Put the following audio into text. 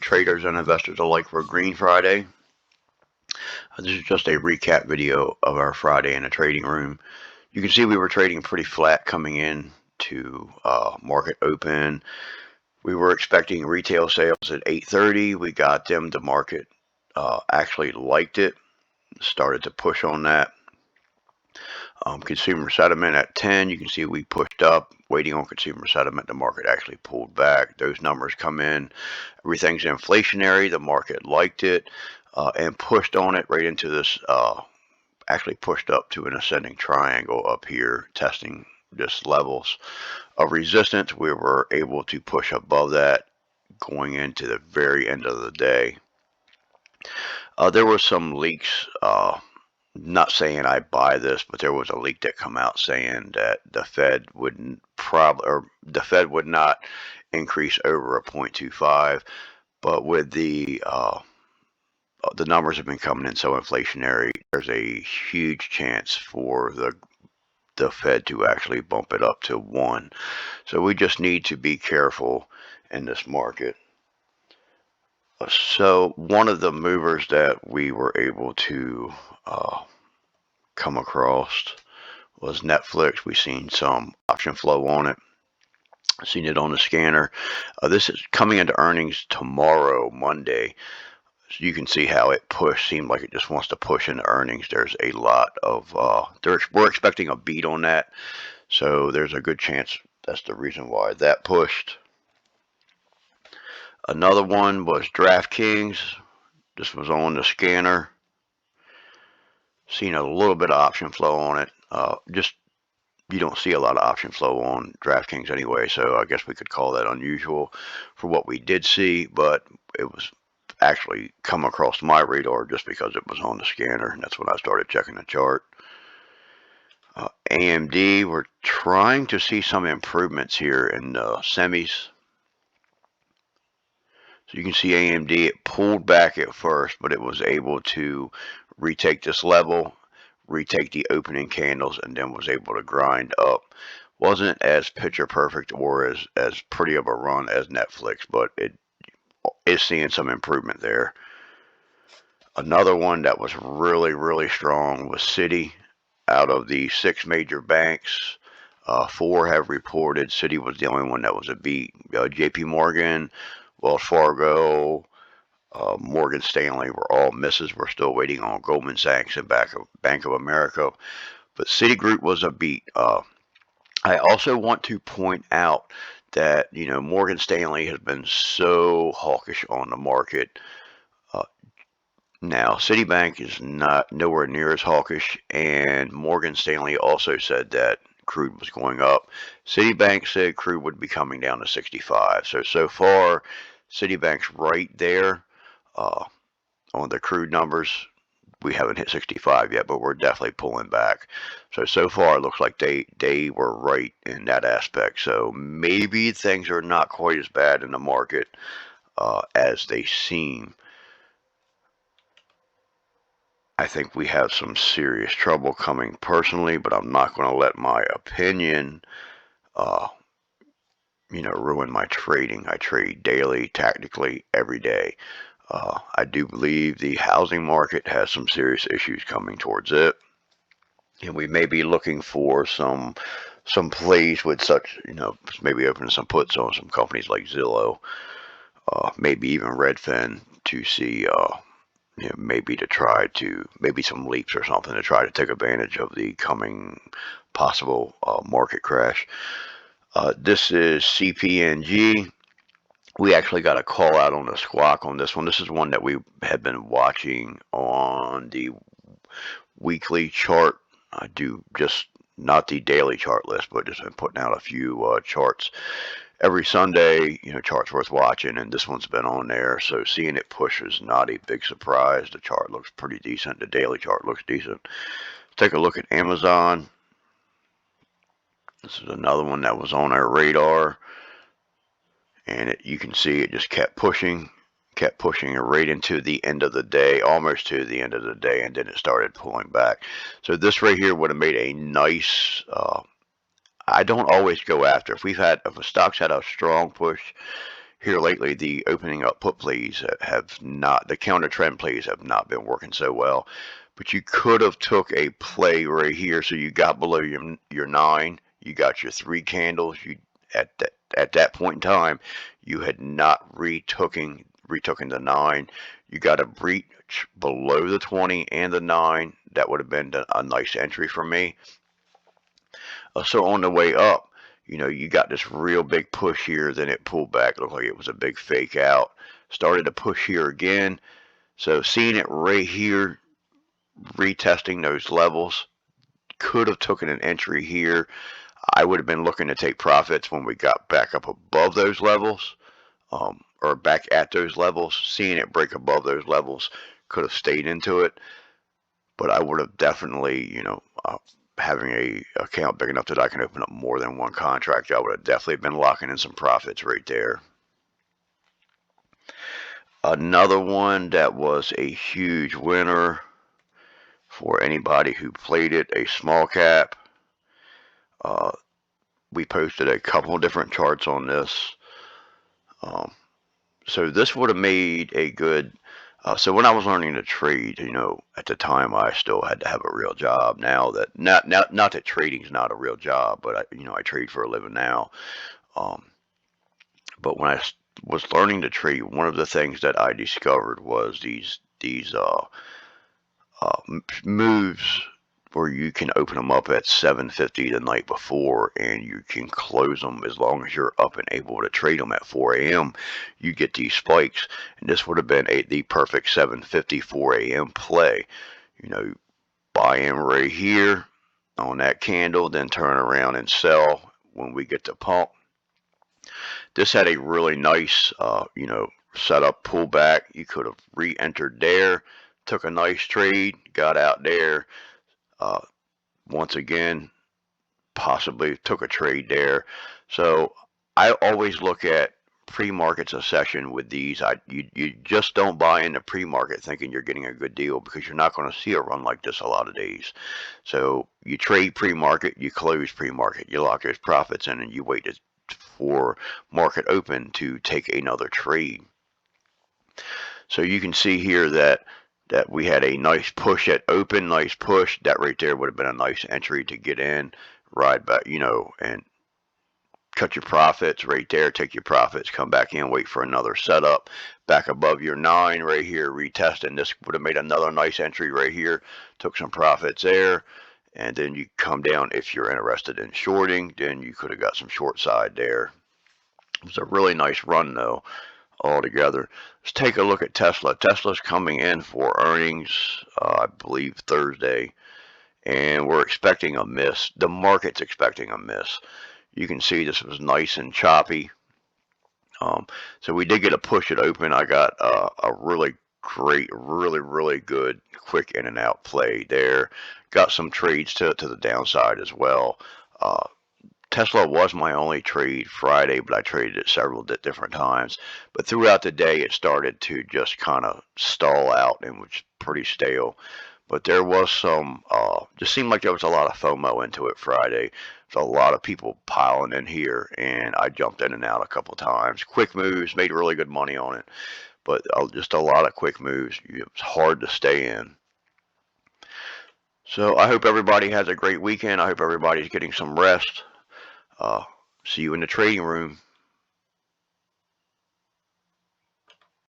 traders and investors alike for Green Friday. This is just a recap video of our Friday in the trading room. You can see we were trading pretty flat coming in to market open. We were expecting retail sales at 8:30. We got them. The market actually liked it, started to push on that. Consumer sentiment at 10, you can see we pushed up, waiting on consumer sentiment. The market actually pulled back. Those numbers come in. Everything's inflationary. The market liked it and pushed on it right into this, actually pushed up to an ascending triangle up here, testing just levels of resistance. We were able to push above that going into the very end of the day. There were some leaks. Not saying I buy this, but there was a leak that come out saying that the Fed wouldn't the Fed would not increase over a 0.25, but with the numbers have been coming in so inflationary, there's a huge chance for the Fed to actually bump it up to 1. So we just need to be careful in this market. So one of the movers that we were able to come across was Netflix. We've seen some option flow on it. Seen it on the scanner. This is coming into earnings tomorrow, Monday. So you can see how it pushed. Seemed like it just wants to push into earnings. There's a lot of we're expecting a beat on that, so there's a good chance that's the reason why that pushed. Another one was DraftKings. This was on the scanner. Seen a little bit of option flow on it. Just you don't see a lot of option flow on DraftKings anyway, so I guess we could call that unusual for what we did see, but it was actually come across my radar just because it was on the scanner, and that's when I started checking the chart. AMD, we're trying to see some improvements here in the semis. So you can see AMD, it pulled back at first, but it was able to retake this level, retake the opening candles, and then was able to grind up. Wasn't as picture perfect or as pretty of a run as Netflix, but it is seeing some improvement there. Another one that was really strong was Citi. Out of the 6 major banks, 4 have reported. Citi was the only one that was a beat. JP Morgan, Wells Fargo, Morgan Stanley were all misses. We're still waiting on Goldman Sachs and Bank of America, but Citigroup was a beat. I also want to point out that Morgan Stanley has been so hawkish on the market. Now Citibank is nowhere near as hawkish, and Morgan Stanley also said that crude was going up. Citibank said crude would be coming down to 65. So far, Citibank's right there on the crude numbers. We haven't hit 65 yet, but we're definitely pulling back. So far, it looks like they were right in that aspect. So maybe things are not quite as bad in the market as they seem. I think we have some serious trouble coming personally, but I'm not going to let my opinion ruin my trading. I trade daily, tactically, every day. I do believe the housing market has some serious issues coming towards it, and we may be looking for some plays with such, maybe opening some puts on some companies like Zillow, maybe even Redfin to see, maybe some leaps or something to try to take advantage of the coming possible market crash. This is CPNG. We actually got a call out on the squawk on this one. This is one that we have been watching on the weekly chart. I do just not the daily chart list, but just been putting out a few charts every Sunday. Charts worth watching, and this one's been on there. So seeing it push is not a big surprise. The chart looks pretty decent. The daily chart looks decent. Take a look at Amazon. This is another one that was on our radar. And you can see it just kept pushing right into the end of the day, almost to the end of the day, and then it started pulling back. So this right here would have made a nice, I don't always go after. If a stock's had a strong push here lately, the opening up put plays have not, the counter trend plays have not been working so well. But you could have took a play right here, so you got below your 9, you got your 3 candles. You at that point in time, you had not retooken the 9. You got a breach below the 20 and the 9. That would have been a nice entry for me. So on the way up, you got this real big push here, then it pulled back. It looked like it was a big fake out. Started to push here again. So seeing it right here, retesting those levels, could have taken an entry here. I would have been looking to take profits when we got back up above those levels, or back at those levels. Seeing it break above those levels, could have stayed into it. But I would have definitely, having a account big enough that I can open up more than one contract, I would have definitely been locking in some profits right there. Another one that was a huge winner for anybody who played it, a small cap. We posted a couple different charts on this. So this would have made a good. So when I was learning to trade, at the time I still had to have a real job. Now that not that trading's not a real job, but I trade for a living now. But when I was learning to trade, one of the things that I discovered was these moves where you can open them up at 7:50 the night before, and you can close them as long as you're up and able to trade them at 4 a.m. You get these spikes, and this would have been the perfect 7:50 4 a.m. play. Buy in right here on that candle, then turn around and sell when we get to pump. This had a really nice, setup pullback. You could have re-entered there, took a nice trade, got out there. Once again, possibly took a trade there. So I always look at pre-market succession with these. You just don't buy into pre-market thinking you're getting a good deal, because you're not going to see a run like this a lot of days. So you trade pre-market, you close pre-market, you lock those profits in, and you wait for market open to take another trade. So you can see here that we had a nice push at open, nice push. That right there would have been a nice entry to get in, ride back, and cut your profits right there, take your profits, come back in, wait for another setup, back above your 9 right here, retesting. This would have made another nice entry right here, took some profits there, and then you come down. If you're interested in shorting, then you could have got some short side there. It was a really nice run though, altogether. Let's take a look at Tesla. Tesla's coming in for earnings, I believe Thursday, and we're expecting a miss. The market's expecting a miss. You can see this was nice and choppy. So we did get a push it open. I got a really great, really good quick in and out play there. Got some trades to the downside as well. Tesla was my only trade Friday, but I traded it several different times. But throughout the day, it started to just kind of stall out and was pretty stale. But there was some, just seemed like there was a lot of FOMO into it Friday. There's a lot of people piling in here, and I jumped in and out a couple times. Quick moves, made really good money on it, but just a lot of quick moves. It's hard to stay in. So I hope everybody has a great weekend. I hope everybody's getting some rest. See you in the trading room.